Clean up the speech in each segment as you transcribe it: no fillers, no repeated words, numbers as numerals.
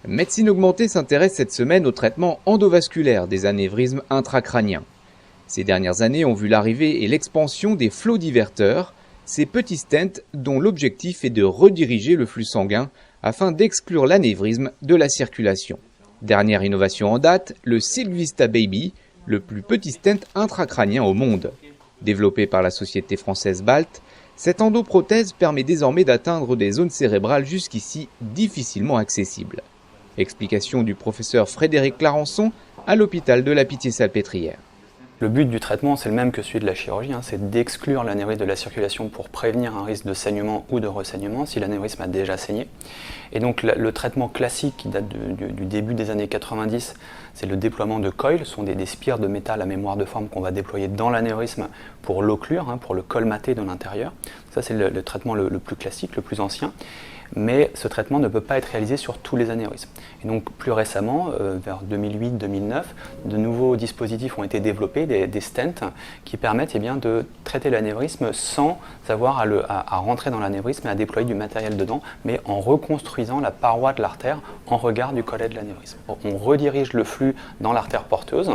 Médecine Augmentée s'intéresse cette semaine au traitement endovasculaire des anévrismes intracrâniens. Ces dernières années ont vu l'arrivée et l'expansion des flots diverteurs, ces petits stents dont l'objectif est de rediriger le flux sanguin afin d'exclure l'anévrisme de la circulation. Dernière innovation en date, le Silvista Baby, le plus petit stent intracrânien au monde. Développé par la société française BALT, cette endoprothèse permet désormais d'atteindre des zones cérébrales jusqu'ici difficilement accessibles. Explication du professeur Frédéric Clarençon à l'hôpital de la Pitié-Salpêtrière. Le but du traitement, c'est le même que celui de la chirurgie, c'est d'exclure l'anévrisme de la circulation pour prévenir un risque de saignement ou de ressaignement si l'anévrisme a déjà saigné. Et donc le traitement classique qui date du début des années 90, c'est le déploiement de coils, ce sont des spires de métal à mémoire de forme qu'on va déployer dans l'anévrisme pour l'occlure, pour le colmater de l'intérieur. Ça c'est le traitement le plus classique, le plus ancien. Mais ce traitement ne peut pas être réalisé sur tous les anévrismes. Et donc plus récemment, vers 2008-2009, de nouveaux dispositifs ont été développés, des stents, qui permettent de traiter l'anévrisme sans avoir à rentrer dans l'anévrisme et à déployer du matériel dedans, mais en reconstruisant la paroi de l'artère en regard du collet de l'anévrisme. On redirige le flux dans l'artère porteuse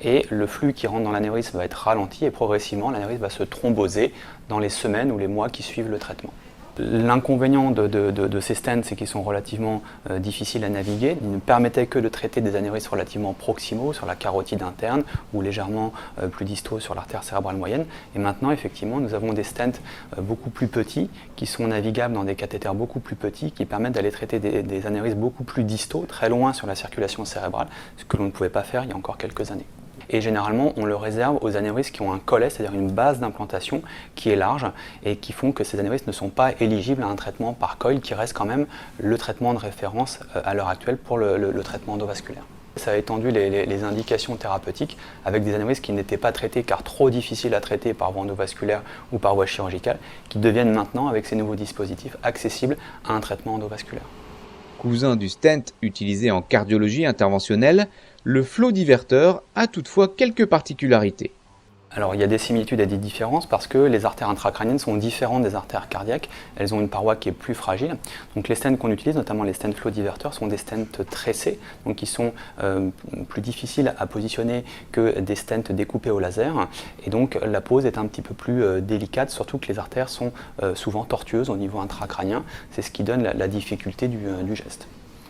et le flux qui rentre dans l'anévrisme va être ralenti et progressivement l'anévrisme va se thromboser dans les semaines ou les mois qui suivent le traitement. L'inconvénient de ces stents, c'est qu'ils sont relativement difficiles à naviguer. Ils ne permettaient que de traiter des anévrismes relativement proximaux sur la carotide interne ou légèrement plus distaux sur l'artère cérébrale moyenne. Et maintenant, effectivement, nous avons des stents beaucoup plus petits qui sont navigables dans des cathéters beaucoup plus petits qui permettent d'aller traiter des anévrismes beaucoup plus distaux, très loin sur la circulation cérébrale, ce que l'on ne pouvait pas faire il y a encore quelques années. Et généralement, on le réserve aux anévrismes qui ont un collet, c'est-à-dire une base d'implantation qui est large et qui font que ces anévrismes ne sont pas éligibles à un traitement par coil qui reste quand même le traitement de référence à l'heure actuelle pour le traitement endovasculaire. Ça a étendu les indications thérapeutiques avec des anévrismes qui n'étaient pas traités car trop difficiles à traiter par voie endovasculaire ou par voie chirurgicale, qui deviennent maintenant, avec ces nouveaux dispositifs, accessibles à un traitement endovasculaire. Cousin du stent utilisé en cardiologie interventionnelle, le flot diverteur a toutefois quelques particularités. Alors il y a des similitudes et des différences parce que les artères intracrâniennes sont différentes des artères cardiaques. Elles ont une paroi qui est plus fragile. Donc les stents qu'on utilise, notamment les stents flow diverteurs, sont des stents tressés, donc qui sont plus difficiles à positionner que des stents découpés au laser. Et donc la pose est un petit peu plus délicate, surtout que les artères sont souvent tortueuses au niveau intracrânien. C'est ce qui donne la difficulté du geste.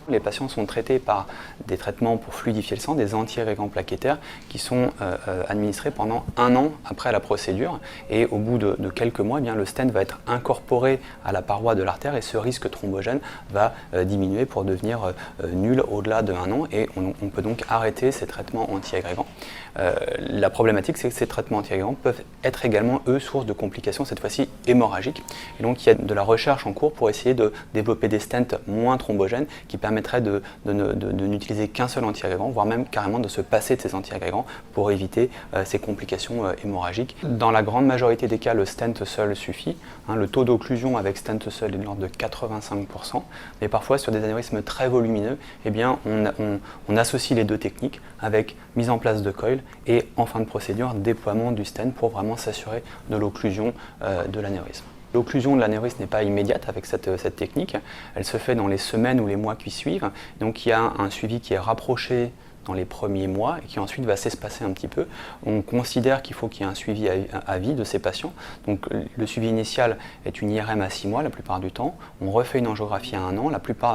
Les patients sont traités par des traitements pour fluidifier le sang, des anti-irrigants plaquettaires qui sont administrés pendant 1 an après la procédure et au bout de quelques mois, le stent va être incorporé à la paroi de l'artère et ce risque thrombogène va diminuer pour devenir nul au-delà de 1 an et on peut donc arrêter ces traitements anti-agrégants. La problématique, c'est que ces traitements anti-agrégants peuvent être également, eux, source de complications, cette fois-ci hémorragiques. Et donc il y a de la recherche en cours pour essayer de développer des stents moins thrombogènes qui permettraient de n'utiliser qu'un seul anti-agrégant, voire même carrément de se passer de ces anti-agrégants pour éviter ces complications hémorragiques. Dans la grande majorité des cas, le stent seul suffit. Le taux d'occlusion avec stent seul est de l'ordre de 85%, mais parfois sur des anévrismes très volumineux, on associe les deux techniques avec mise en place de coil et en fin de procédure, déploiement du stent pour vraiment s'assurer de l'occlusion de l'anévrisme. L'occlusion de l'anévrisme n'est pas immédiate avec cette technique, elle se fait dans les semaines ou les mois qui suivent, donc il y a un suivi qui est rapproché dans les premiers mois et qui ensuite va s'espacer un petit peu. On considère qu'il faut qu'il y ait un suivi à vie de ces patients. Donc le suivi initial est une IRM à 6 mois la plupart du temps. On refait une angiographie à 1 an.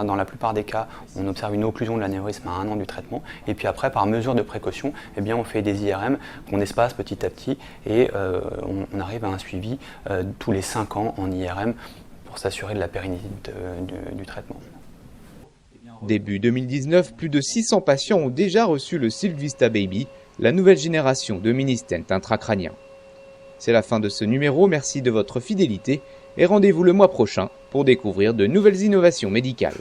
Dans la plupart des cas, on observe une occlusion de l'anévrisme à 1 an du traitement. Et puis après, par mesure de précaution, on fait des IRM qu'on espace petit à petit et on arrive à un suivi tous les 5 ans en IRM pour s'assurer de la pérennité du traitement. Début 2019, plus de 600 patients ont déjà reçu le Silvista Baby, la nouvelle génération de mini-stents intracrâniens. C'est la fin de ce numéro, merci de votre fidélité et rendez-vous le mois prochain pour découvrir de nouvelles innovations médicales.